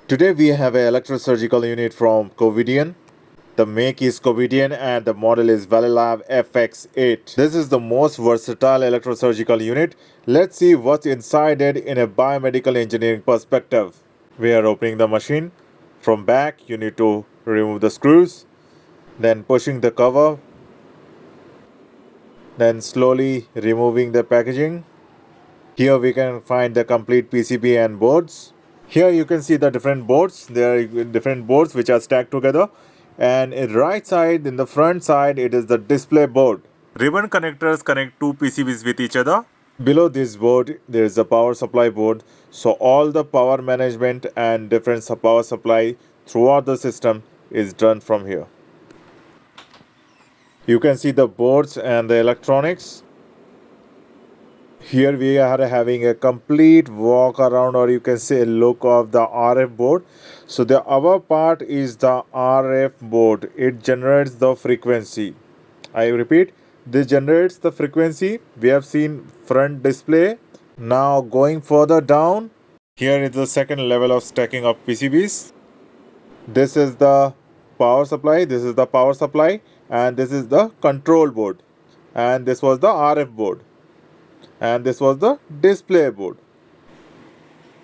Today we have an electrosurgical unit from Covidian. The make is Covidian and the model is Valilab FX8. This is the most versatile electrosurgical unit. Let's see what's inside it in a biomedical engineering perspective. We are opening the machine. From back you need to remove the screws, then pushing the cover, then slowly removing the packaging. Here we can find the complete PCB and boards. Here you can see the different boards. There are different boards which are stacked together. And in right side, in the front side, it is the display board. Ribbon connectors connect two PCBs with each other. Below this board, there is a power supply board. So all the power management and different power supply throughout the system is done from here. You can see the boards and the electronics. Here we are having a complete walk around, or you can say a look of the RF board. So the upper part is the RF board. It generates the frequency. I repeat, this generates the frequency. We have seen front display. Now going further down, here is the second level of stacking of PCBs. This is the power supply. This is the power supply, and this is the control board, and this was the RF board, and this was the display board.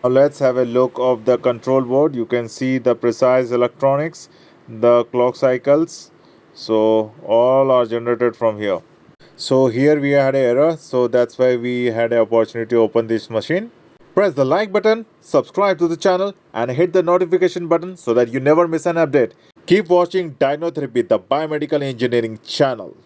Now let's have a look of the control board. You can see the precise electronics, the clock cycles. So all are generated from here. So here we had an error, so that's why we had an opportunity to open this machine. Press the like button, subscribe to the channel and hit the notification button so that you never miss an update. Keep watching Dynotherapy, the biomedical engineering channel.